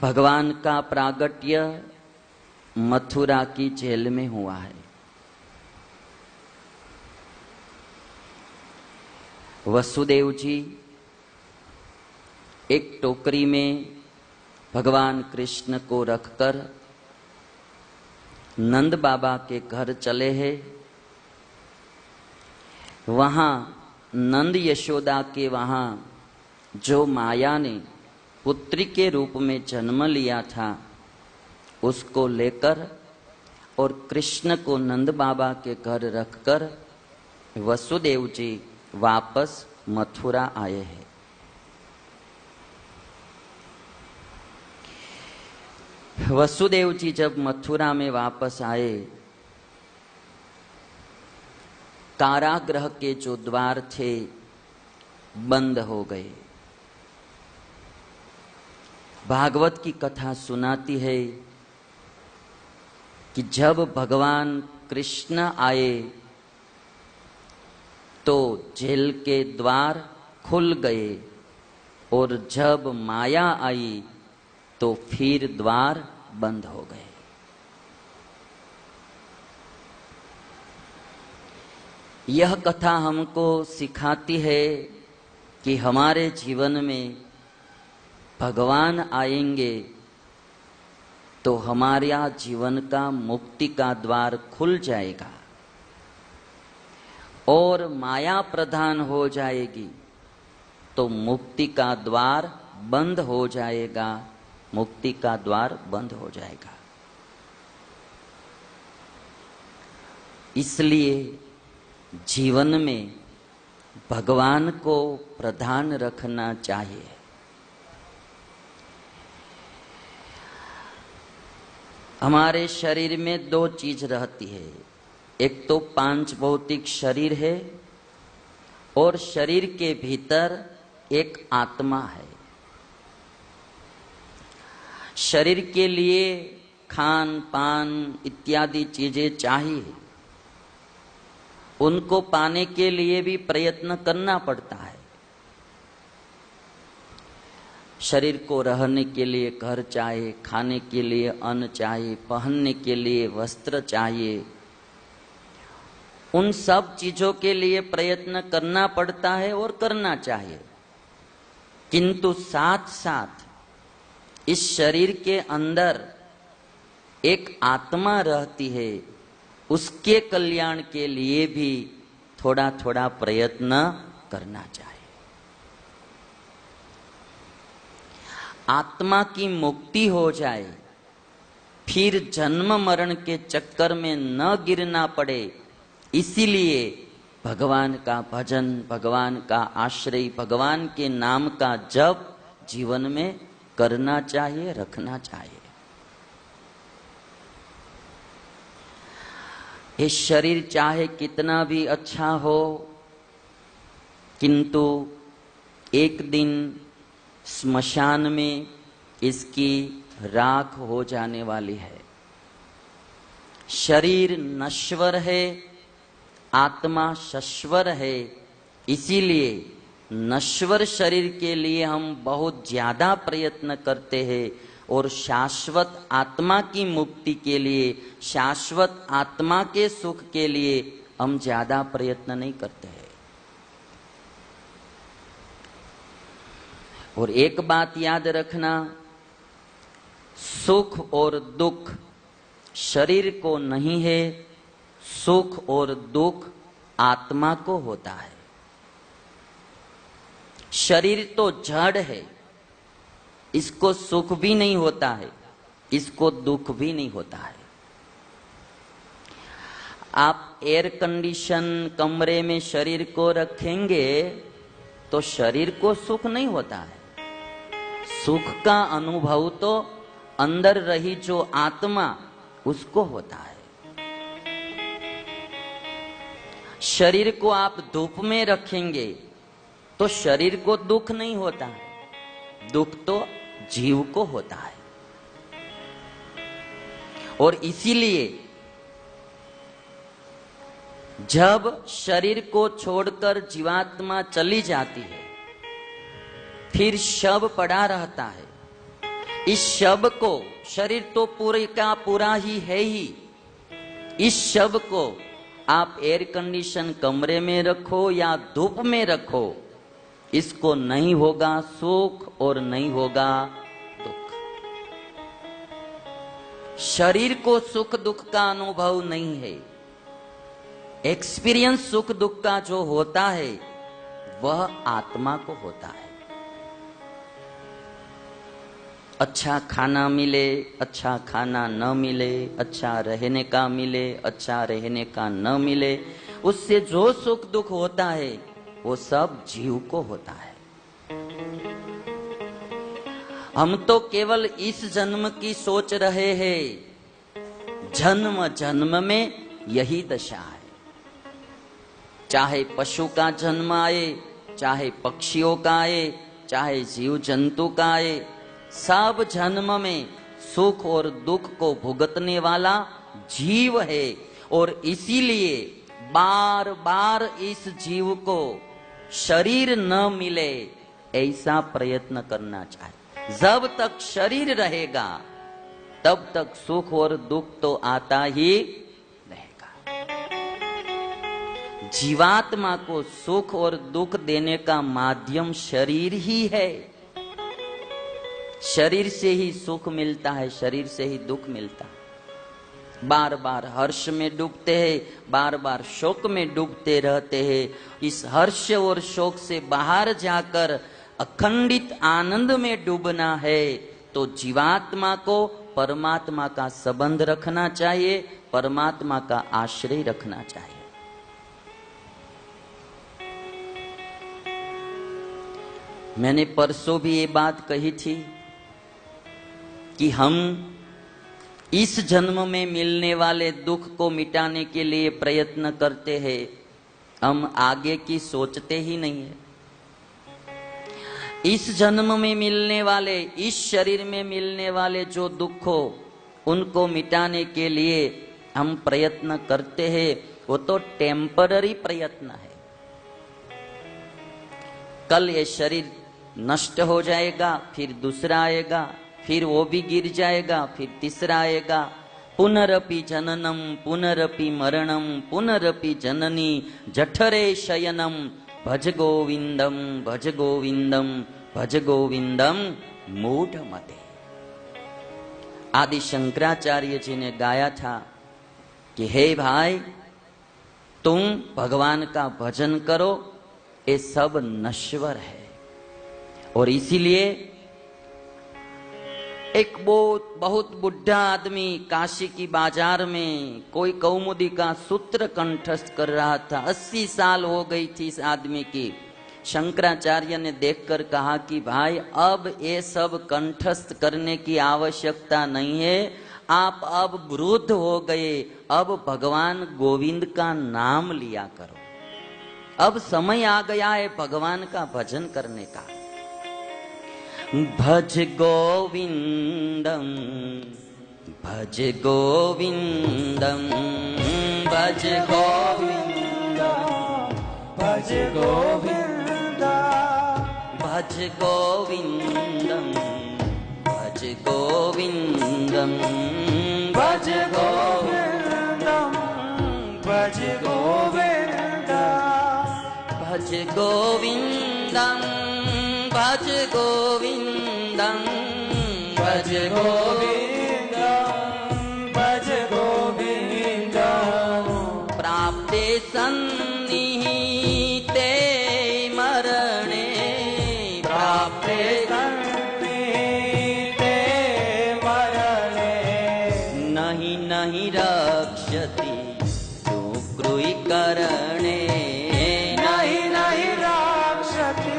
भगवान का प्रागट्य मथुरा की जेल में हुआ है। वसुदेव जी एक टोकरी में भगवान कृष्ण को रखकर नंद बाबा के घर चले हैं। वहां नंद यशोदा के वहां जो माया ने पुत्री के रूप में जन्म लिया था उसको लेकर और कृष्ण को नंद बाबा के घर रखकर वसुदेव जी वापस मथुरा आए हैं। वसुदेव जी जब मथुरा में वापस आए, कारागृह के जो द्वार थे बंद हो गए। भागवत की कथा सुनाती है कि जब भगवान कृष्ण आए तो जेल के द्वार खुल गए और जब माया आई तो फिर द्वार बंद हो गए। यह कथा हमको सिखाती है कि हमारे जीवन में भगवान आएंगे तो हमारा जीवन का मुक्ति का द्वार खुल जाएगा और माया प्रधान हो जाएगी तो मुक्ति का द्वार बंद हो जाएगा, मुक्ति का द्वार बंद हो जाएगा। इसलिए जीवन में भगवान को प्रधान रखना चाहिए। हमारे शरीर में दो चीज रहती है, एक तो पांच भौतिक शरीर है और शरीर के भीतर एक आत्मा है। शरीर के लिए खान पान इत्यादि चीजें चाहिए, उनको पाने के लिए भी प्रयत्न करना पड़ता है। शरीर को रहने के लिए घर चाहिए, खाने के लिए अन्न चाहिए, पहनने के लिए वस्त्र चाहिए। उन सब चीजों के लिए प्रयत्न करना पड़ता है और करना चाहिए, किंतु साथ साथ इस शरीर के अंदर एक आत्मा रहती है, उसके कल्याण के लिए भी थोड़ा थोड़ा प्रयत्न करना चाहिए। आत्मा की मुक्ति हो जाए, फिर जन्म मरण के चक्कर में न गिरना पड़े, इसीलिए भगवान का भजन, भगवान का आश्रय, भगवान के नाम का जप जीवन में करना चाहिए, रखना चाहिए। ये शरीर चाहे कितना भी अच्छा हो, किंतु एक दिन स्मशान में इसकी राख हो जाने वाली है। शरीर नश्वर है, आत्मा शाश्वत है। इसीलिए नश्वर शरीर के लिए हम बहुत ज्यादा प्रयत्न करते हैं और शाश्वत आत्मा की मुक्ति के लिए, शाश्वत आत्मा के सुख के लिए हम ज्यादा प्रयत्न नहीं करते हैं। और एक बात याद रखना, सुख और दुख शरीर को नहीं है, सुख और दुख आत्मा को होता है। शरीर तो जड़ है, इसको सुख भी नहीं होता है, इसको दुख भी नहीं होता है। आप एयर कंडीशन कमरे में शरीर को रखेंगे तो शरीर को सुख नहीं होता है। सुख का अनुभव तो अंदर रही जो आत्मा उसको होता है। शरीर को आप धूप में रखेंगे तो शरीर को दुख नहीं होता है, दुख तो जीव को होता है। और इसीलिए जब शरीर को छोड़कर जीवात्मा चली जाती है, फिर शव पड़ा रहता है, इस शव को, शरीर तो पूरे का पूरा ही है ही, इस शव को आप एयर कंडीशन कमरे में रखो या धूप में रखो, इसको नहीं होगा सुख और नहीं होगा दुख। शरीर को सुख दुख का अनुभव नहीं है। एक्सपीरियंस सुख दुख का जो होता है वह आत्मा को होता है। अच्छा खाना मिले, अच्छा खाना न मिले, अच्छा रहने का मिले, अच्छा रहने का न मिले, उससे जो सुख दुख होता है वो सब जीव को होता है। हम तो केवल इस जन्म की सोच रहे हैं, जन्म जन्म में यही दशा है। चाहे पशु का जन्म आए, चाहे पक्षियों का आए, चाहे जीव जंतु का आए, सब जन्म में सुख और दुख को भुगतने वाला जीव है। और इसीलिए बार बार इस जीव को शरीर न मिले ऐसा प्रयत्न करना चाहिए। जब तक शरीर रहेगा तब तक सुख और दुख तो आता ही रहेगा। जीवात्मा को सुख और दुख देने का माध्यम शरीर ही है। शरीर से ही सुख मिलता है, शरीर से ही दुख मिलता है। बार बार हर्ष में डूबते हैं, बार बार शोक में डूबते रहते हैं। इस हर्ष और शोक से बाहर जाकर अखंडित आनंद में डूबना है तो जीवात्मा को परमात्मा का संबंध रखना चाहिए, परमात्मा का आश्रय रखना चाहिए। मैंने परसों भी ये बात कही थी कि हम इस जन्म में मिलने वाले दुख को मिटाने के लिए प्रयत्न करते हैं, हम आगे की सोचते ही नहीं है। इस जन्म में मिलने वाले, इस शरीर में मिलने वाले जो दुख हो उनको मिटाने के लिए हम प्रयत्न करते हैं, वो तो टेम्पररी प्रयत्न है। कल ये शरीर नष्ट हो जाएगा, फिर दूसरा आएगा, फिर वो भी गिर जाएगा, फिर तीसरा आएगा। पुनरपि जननम पुनरपि मरणम पुनरपि जननी जठरे शयनम भज गोविंदम भज गोविंदम भज गोविंदम मूढ़ मते। आदि शंकराचार्य जी ने गाया था कि हे भाई, तुम भगवान का भजन करो, ये सब नश्वर है। और इसीलिए एक बहुत बुढ़ा आदमी काशी की बाजार में कोई कौमुदी का सूत्र कंठस्थ कर रहा था। 80 साल हो गई थी इस आदमी की। शंकराचार्य ने देखकर कहा कि भाई, अब ये सब कंठस्थ करने की आवश्यकता नहीं है, आप अब वृद्ध हो गए, अब भगवान गोविंद का नाम लिया करो। अब समय आ गया है भगवान का भजन करने का। भज गोविंदम भज गोविंदम भज गोविंदम भज गोविंदम भज गोविंदम भज गोविंदम भज गोविंदम भज गोविंदम भज गोविंदम भज गोविंदम भज गोविंदम भज गोविंदम प्राप्ते सन्निहिते मरणे प्राप्ते सन्निहिते मरणे नहीं नहीं रक्षति सुकृहि करणे नहीं नहीं रक्षति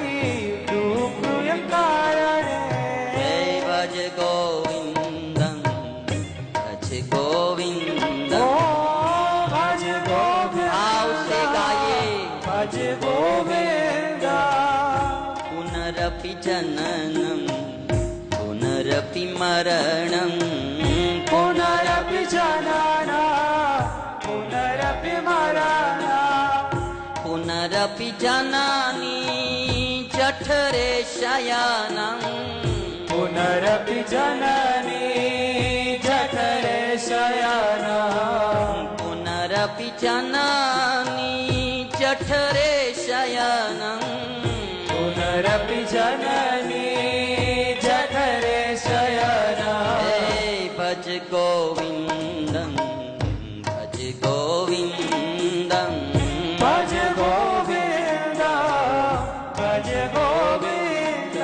पुनरपि जननम पुनरपि मरणम पुनरपि जननम पुनरपि मरणम पुनरपि जननी जठरे शयनम पुनरपि पुनरपि जननी जठरे शयनम् पुनरपि जननी जठरे शयनम् पुनरपि जननी जठरे शयनम् भज गोविन्दं भज गोविन्दं भज गोविन्द भज गोविन्द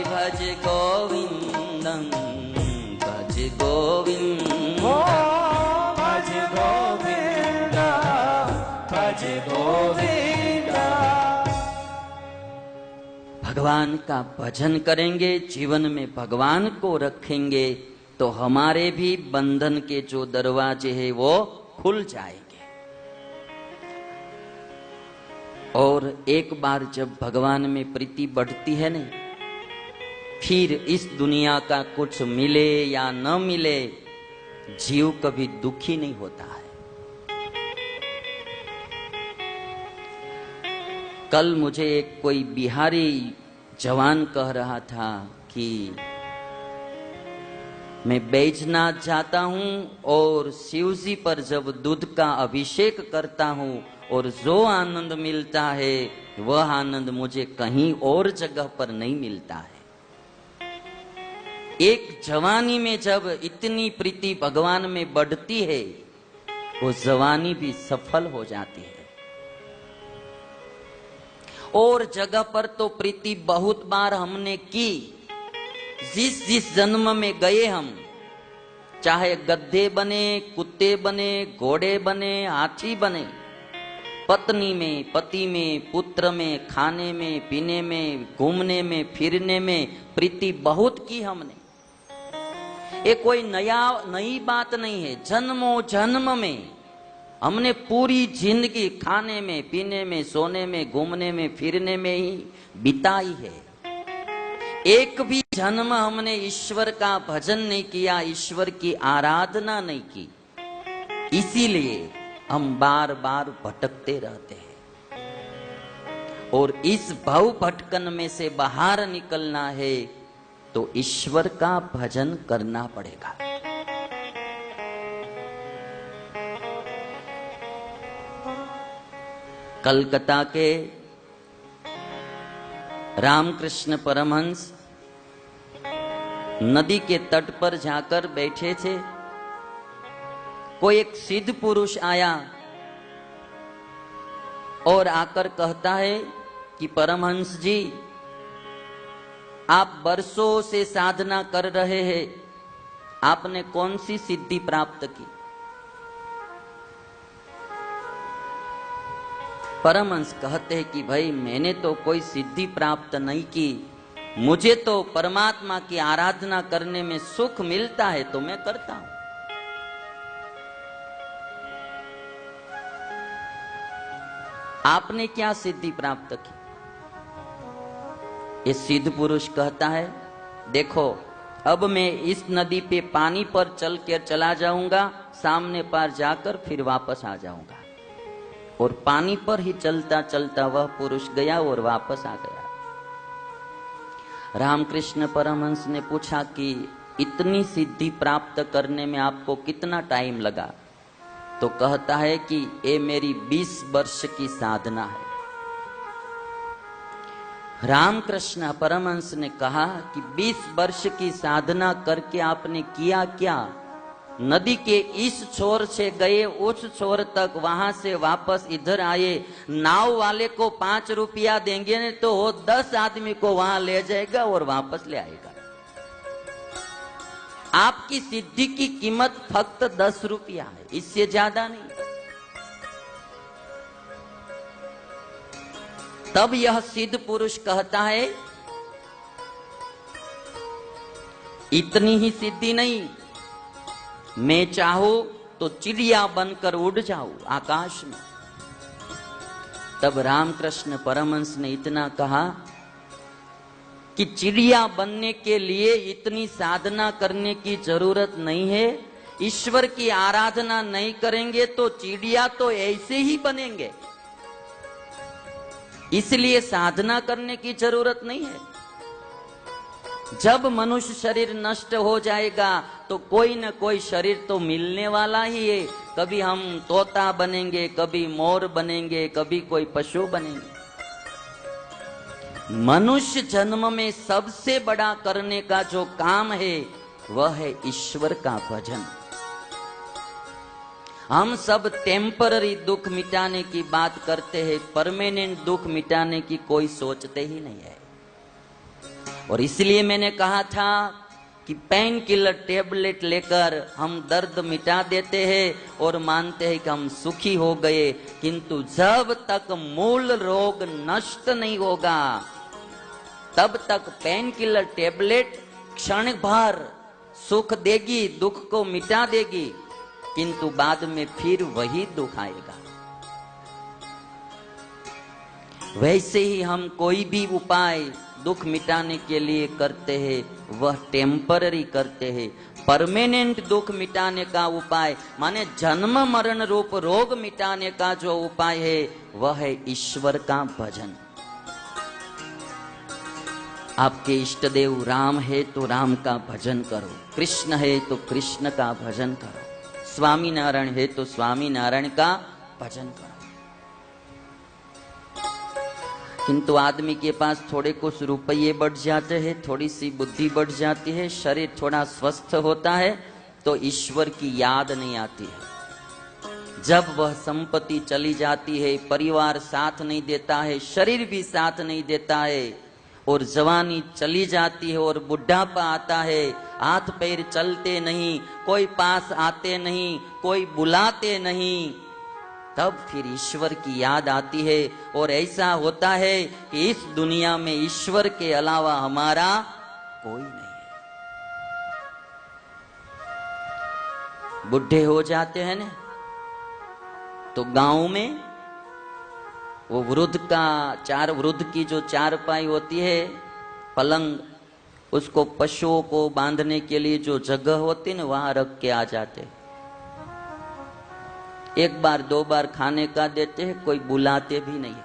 भज गोविन्दं भज गोविन्द भज गोविन्द भज गोविन्द। भगवान का भजन करेंगे, जीवन में भगवान को रखेंगे तो हमारे भी बंधन के जो दरवाजे हैं वो खुल जाएंगे। और एक बार जब भगवान में प्रीति बढ़ती है नहीं, फिर इस दुनिया का कुछ मिले या न मिले, जीव कभी दुखी नहीं होता है। कल मुझे एक कोई बिहारी जवान कह रहा था कि मैं बैजनाथ जाता हूं और शिव जी पर जब दूध का अभिषेक करता हूं और जो आनंद मिलता है वह आनंद मुझे कहीं और जगह पर नहीं मिलता है। एक जवानी में जब इतनी प्रीति भगवान में बढ़ती है, वो जवानी भी सफल हो जाती है। और जगह पर तो प्रीति बहुत बार हमने की, जिस जिस जन्म में गए हम, चाहे गधे बने, कुत्ते बने, घोड़े बने, हाथी बने, पत्नी में, पति में, पुत्र में, खाने में, पीने में, घूमने में, फिरने में प्रीति बहुत की हमने। ये कोई नई बात नहीं है। जन्मों जन्म में हमने पूरी जिंदगी खाने में, पीने में, सोने में, घूमने में, फिरने में ही बिताई है। एक भी जन्म हमने ईश्वर का भजन नहीं किया, ईश्वर की आराधना नहीं की। इसीलिए हम बार बार भटकते रहते हैं। और इस भव भटकन में से बाहर निकलना है तो ईश्वर का भजन करना पड़ेगा। कलकत्ता के रामकृष्ण परमहंस नदी के तट पर जाकर बैठे थे। कोई एक सिद्ध पुरुष आया और आकर कहता है कि परमहंस जी, आप बरसों से साधना कर रहे हैं, आपने कौन सी सिद्धि प्राप्त की? परमहंस कहते हैं कि भाई मैंने तो कोई सिद्धि प्राप्त नहीं की, मुझे तो परमात्मा की आराधना करने में सुख मिलता है तो मैं करता हूं। आपने क्या सिद्धि प्राप्त की? ये सिद्ध पुरुष कहता है, देखो अब मैं इस नदी पे पानी पर चल कर चला जाऊंगा, सामने पार जाकर फिर वापस आ जाऊंगा। और पानी पर ही चलता चलता वह पुरुष गया और वापस आ गया। रामकृष्ण परमहंस ने पूछा कि इतनी सिद्धि प्राप्त करने में आपको कितना टाइम लगा? तो कहता है कि ये मेरी 20 वर्ष की साधना है। रामकृष्ण परमहंस ने कहा कि 20 वर्ष की साधना करके आपने किया क्या? नदी के इस छोर से गए उस छोर तक, वहां से वापस इधर आए, नाव वाले को 5 रुपया देंगे ने तो वो 10 आदमी को वहां ले जाएगा और वापस ले आएगा। आपकी सिद्धि की कीमत फक्त 10 रुपया है, इससे ज्यादा नहीं। तब यह सिद्ध पुरुष कहता है, इतनी ही सिद्धि नहीं, मैं चाहूं तो चिड़िया बनकर उड़ जाऊं आकाश में। तब रामकृष्ण परमहंस ने इतना कहा कि चिड़िया बनने के लिए इतनी साधना करने की जरूरत नहीं है। ईश्वर की आराधना नहीं करेंगे तो चिड़िया तो ऐसे ही बनेंगे, इसलिए साधना करने की जरूरत नहीं है। जब मनुष्य शरीर नष्ट हो जाएगा तो कोई न कोई शरीर तो मिलने वाला ही है। कभी हम तोता बनेंगे, कभी मोर बनेंगे, कभी कोई पशु बनेंगे। मनुष्य जन्म में सबसे बड़ा करने का जो काम है वह है ईश्वर का भजन। हम सब टेम्पररी दुख मिटाने की बात करते हैं, परमानेंट दुख मिटाने की कोई सोचते ही नहीं है। और इसलिए मैंने कहा था कि पेन किलर टेबलेट लेकर हम दर्द मिटा देते हैं और मानते हैं कि हम सुखी हो गए, किंतु जब तक मूल रोग नष्ट नहीं होगा तब तक पेन किलर टेबलेट क्षण भर सुख देगी, दुख को मिटा देगी, किंतु बाद में फिर वही दुख आएगा। वैसे ही हम कोई भी उपाय दुख मिटाने के लिए करते हैं वह टेम्पररी करते हैं। परमानेंट दुख मिटाने का उपाय माने जन्म मरण रूप रोग मिटाने का जो उपाय है वह है ईश्वर का भजन। आपके इष्ट देव राम है तो राम का भजन करो, कृष्ण है तो कृष्ण का भजन करो, स्वामी नारायण है तो स्वामी नारायण का भजन करो। किंतु आदमी के पास थोड़े कुछ रुपये बढ़ जाते हैं, थोड़ी सी बुद्धि बढ़ जाती है, शरीर थोड़ा स्वस्थ होता है तो ईश्वर की याद नहीं आती है। जब वह संपत्ति चली जाती है, परिवार साथ नहीं देता है, शरीर भी साथ नहीं देता है और जवानी चली जाती है और बुढ़ापा आता है, हाथ पैर चलते नहीं, कोई पास आते नहीं, कोई बुलाते नहीं, तब फिर ईश्वर की याद आती है। और ऐसा होता है कि इस दुनिया में ईश्वर के अलावा हमारा कोई नहीं है। बुढ़े हो जाते हैं ना तो गांव में वो वृद्ध की जो चारपाई होती है, पलंग, उसको पशुओं को बांधने के लिए जो जगह होती है ना वहां रख के आ जाते। एक बार दो बार खाने का देते हैं, कोई बुलाते भी नहीं है।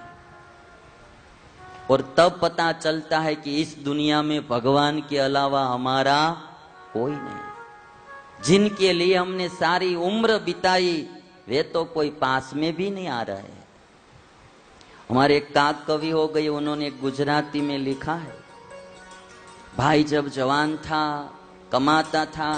और तब पता चलता है कि इस दुनिया में भगवान के अलावा हमारा कोई नहीं। जिनके लिए हमने सारी उम्र बिताई वे तो कोई पास में भी नहीं आ रहे। हमारे एक काक कवि हो गए, उन्होंने गुजराती में लिखा है, भाई जब जवान था, कमाता था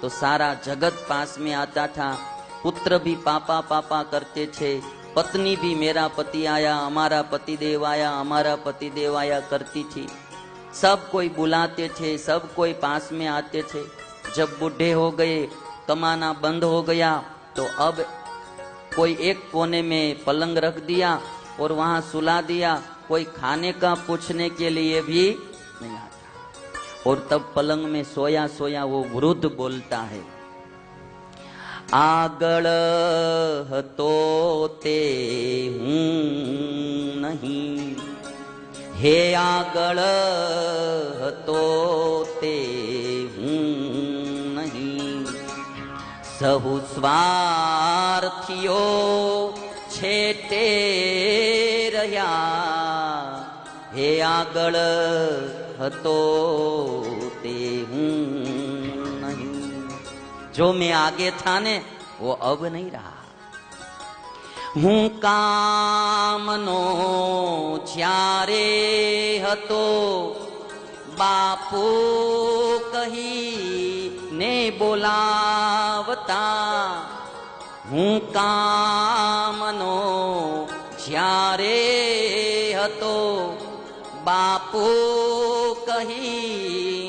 तो सारा जगत पास में आता था, पुत्र भी पापा पापा करते थे, पत्नी भी मेरा पति आया, हमारा पति देव आया, हमारा पति देव आया करती थी, सब कोई बुलाते थे, सब कोई पास में आते थे। जब बूढ़े हो गए, कमाना बंद हो गया तो अब कोई एक कोने में पलंग रख दिया और वहां सुला दिया, कोई खाने का पूछने के लिए भी नहीं आता। और तब पलंग में सोया सोया वो वृद्ध बोलता है, आगळ હતો તે હું નહીં, हे आगळ હતો તે હું નહીં, સહુ સ્વાર્થીઓ છેટે રહ્યા, हे आगळ હતો તે હું नहीं। जो मैं आगे था ने वो अब नहीं रहा। हूँ कामनो ज्यारे हतो, बापू कही ने बोलावता, हूँ कामनो ज्यारे हतो, बापू कही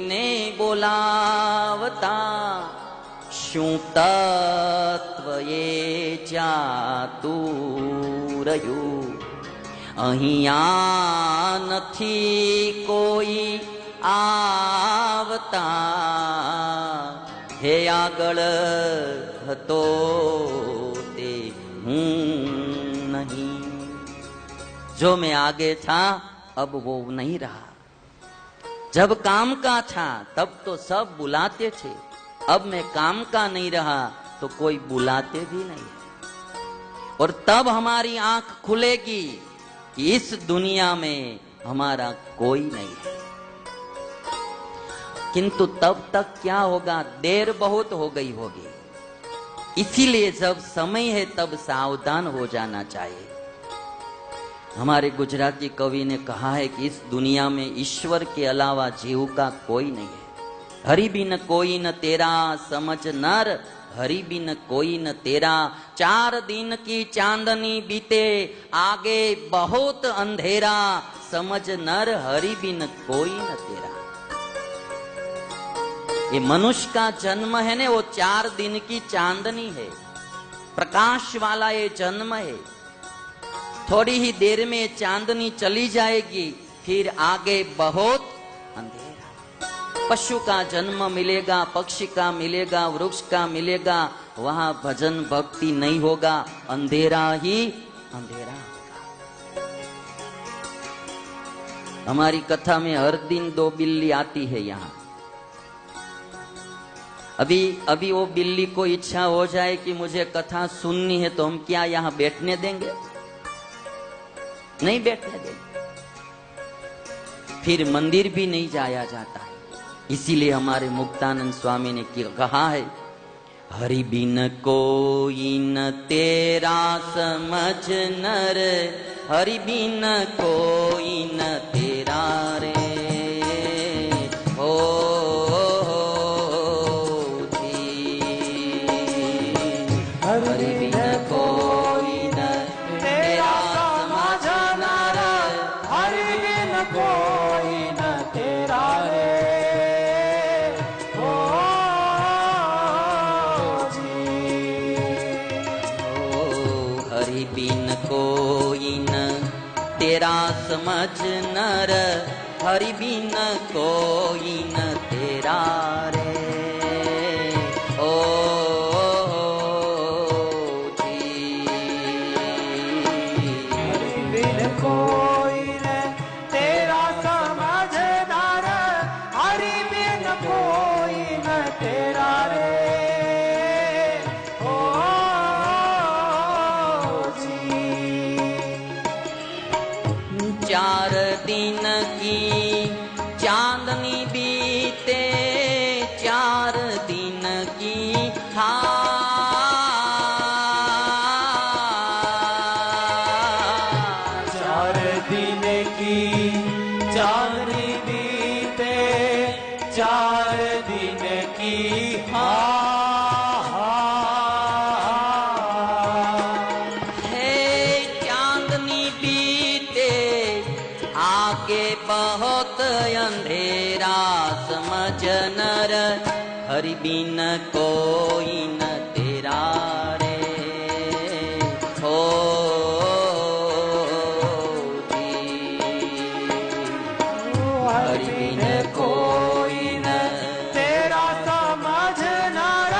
ने बोलावता, શું તત્વ એ જાતું રહ્યું, અહીંયા નથી કોઈ આવતા, હે આગળ હતો તે હું नहीं। जो मैं आगे था अब वो नहीं रहा। जब काम का था तब तो सब बुलाते थे, अब मैं काम का नहीं रहा तो कोई बुलाते भी नहीं। और तब हमारी आंख खुलेगी कि इस दुनिया में हमारा कोई नहीं है। किंतु तब तक क्या होगा, देर बहुत हो गई होगी। इसीलिए जब समय है तब सावधान हो जाना चाहिए। हमारे गुजराती कवि ने कहा है कि इस दुनिया में ईश्वर के अलावा जीव का कोई नहीं है। हरि बिन कोई न तेरा समझ नर, हरि बिन कोई न तेरा। 4 दिन की चांदनी बीते, आगे बहुत अंधेरा, समझ नर हरि बिन कोई न तेरा। ये मनुष्य का जन्म है ने, वो 4 दिन की चांदनी है, प्रकाश वाला ये जन्म है। थोड़ी ही देर में चांदनी चली जाएगी, फिर आगे बहुत अंधेरा। पशु का जन्म मिलेगा, पक्षी का मिलेगा, वृक्ष का मिलेगा, वहां भजन भक्ति नहीं होगा, अंधेरा ही अंधेरा होगा। हमारी कथा में हर दिन 2 बिल्ली आती है यहाँ। अभी वो बिल्ली को इच्छा हो जाए कि मुझे कथा सुननी है, तो हम क्या यहाँ बैठने देंगे? नहीं बैठने देंगे। फिर मंदिर भी नहीं जाया जाता है। इसीलिए हमारे मुक्तानंद स्वामी ने कहा है, हरि बिन कोई न तेरा समझ नर, हरि बिन कोई न तेरा रे। तेरा समझ नर, हरि बिन कोई न तेरा रे। ओ जी, हरि बिन कोई न तेरा समझ नर, हरि बिन कोई न तेरा रे। चार दिन की चांदनी बीते, 4 दिन की चार दिन की चांदनी बीते, 4 दिन की आगे बहुत अंधेरा, समझ नर हरि बिन कोई न तेरा रे। हो जी, हरि बिन कोई न तेरा समझ नर,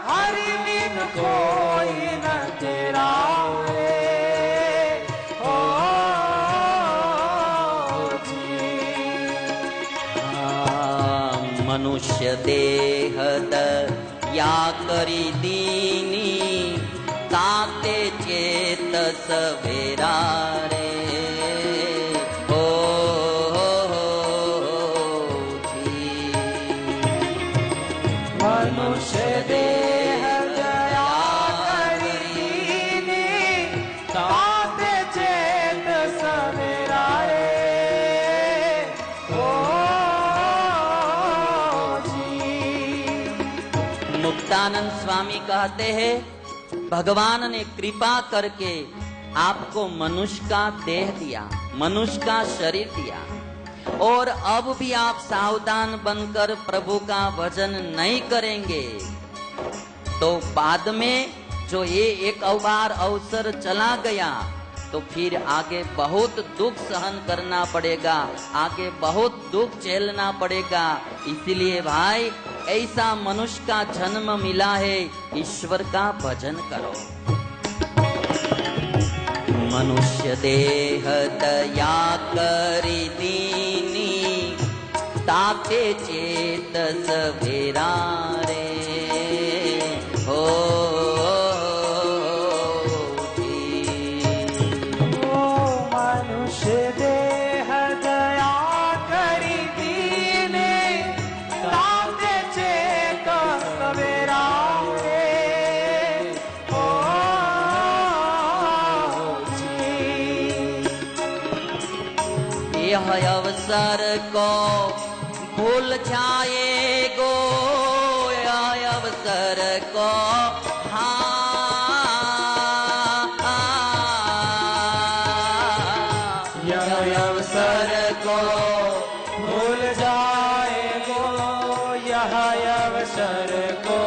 हरि बिन कोई न तेरा रे। मनुष्य देह दया करी दीनी, ताते चेत सवेरा रे। जी, मनुष्य देह दया करी दीनी, ताते चेत सवेरा रे। मुक्तानंद स्वामी कहते हैं, भगवान ने कृपा करके आपको मनुष्य का देह दिया, मनुष्य का शरीर दिया, और अब भी आप सावधान बनकर प्रभु का भजन नहीं करेंगे तो बाद में जो ये एक बार अवसर चला गया तो फिर आगे बहुत दुख सहन करना पड़ेगा, आगे बहुत दुख झेलना पड़ेगा। इसलिए भाई, ऐसा मनुष्य का जन्म मिला है, ईश्वर का भजन करो। मनुष्य देह दया करी दीनी, ताते चेत सवेरा रे। हो मनुष्य देह दया करी दीने, यह अवसर को भूल जाएगो, यह अवसर को यह अवसर को भूल जाएगो, यह अवसर को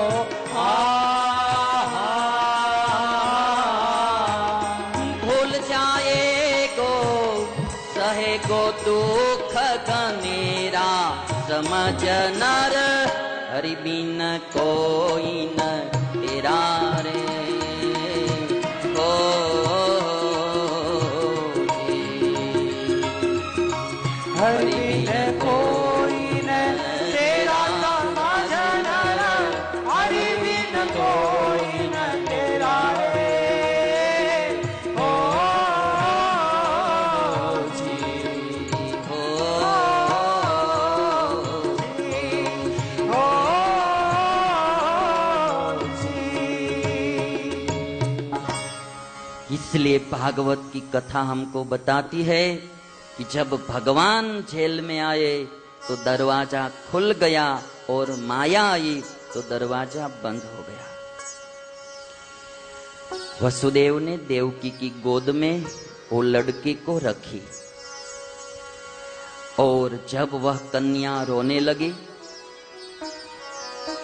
भूल जाएगो, सहेगो दुख गनेरा समझ नर, हरि बिन कोई न तेरा रे। हरि बिन कोई न तेरा समझ नर, हरि बिन कोई न तेरा रे। हो जी, हो जी। इसलिए भागवत की कथा हमको बताती है कि जब भगवान जेल में आए तो दरवाजा खुल गया और माया आई तो दरवाजा बंद हो गया। वसुदेव ने देवकी की गोद में वो लड़की को रखी और जब वह कन्या रोने लगी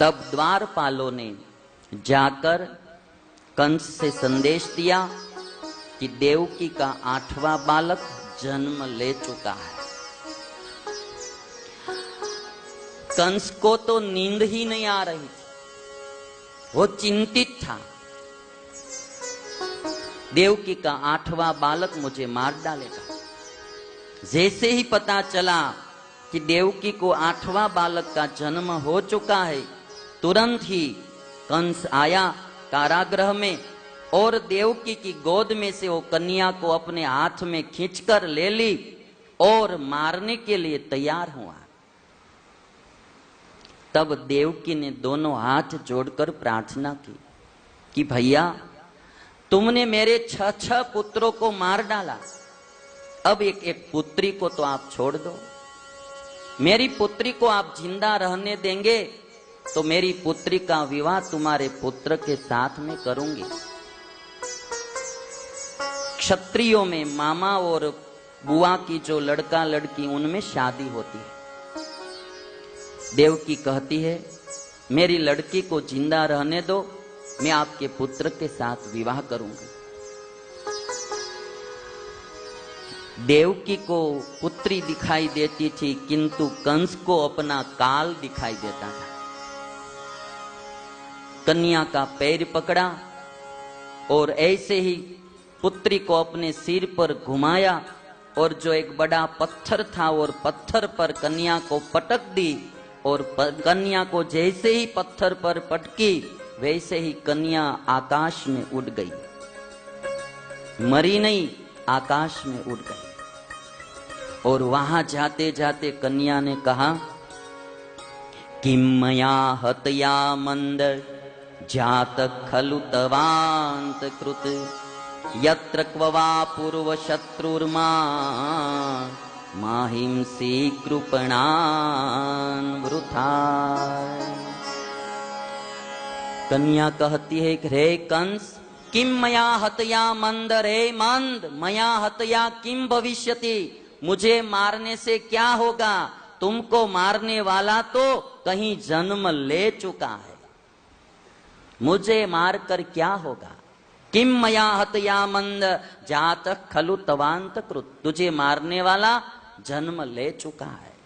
तब द्वारपालों ने जाकर कंस से संदेश दिया कि देवकी का 8वां बालक जन्म ले चुका है। कंस को तो नींद ही नहीं आ रही थी, वो चिंतित था। देवकी का 8वां बालक मुझे मार डालेगा। जैसे ही पता चला कि देवकी को 8वां बालक का जन्म हो चुका है, तुरंत ही कंस आया कारागृह में और देवकी की गोद में से वो कन्या को अपने हाथ में खींचकर ले ली और मारने के लिए तैयार हुआ। तब देवकी ने दोनों हाथ जोड़कर प्रार्थना की कि भैया तुमने मेरे 6 पुत्रों को मार डाला, अब एक पुत्री को तो आप छोड़ दो। मेरी पुत्री को आप जिंदा रहने देंगे तो मेरी पुत्री का विवाह तुम्हारे पुत्र के साथ में करूंगी। क्षत्रियों में मामा और बुआ की जो लड़का लड़की उनमें शादी होती है। देवकी कहती है मेरी लड़की को जिंदा रहने दो, मैं आपके पुत्र के साथ विवाह करूंगी। देवकी को पुत्री दिखाई देती थी किंतु कंस को अपना काल दिखाई देता था। कन्या का पैर पकड़ा और ऐसे ही पुत्री को अपने सिर पर घुमाया और जो एक बड़ा पत्थर था और पत्थर पर कन्या को पटक दी और कन्या को जैसे ही पत्थर पर पटकी वैसे ही कन्या आकाश में उड़ गई। मरी नहीं, आकाश में उड़ गई। और वहां जाते जाते कन्या ने कहा किम मया हतया मंद जात खलु तवांत कृत यत्र क्ववा पूर्व शत्रुर्मा माहिंसी कृपणान वृथा। कन्या कहती है कि रे कंस किम मया हतया मंद, रे मंद मया हतया किम भविष्यति, मुझे मारने से क्या होगा, तुमको मारने वाला तो कहीं जन्म ले चुका है, मुझे मारकर क्या होगा। किम मया हतया मंद जात खलु तवांत कृत, तुझे मारने वाला जन्म ले चुका है।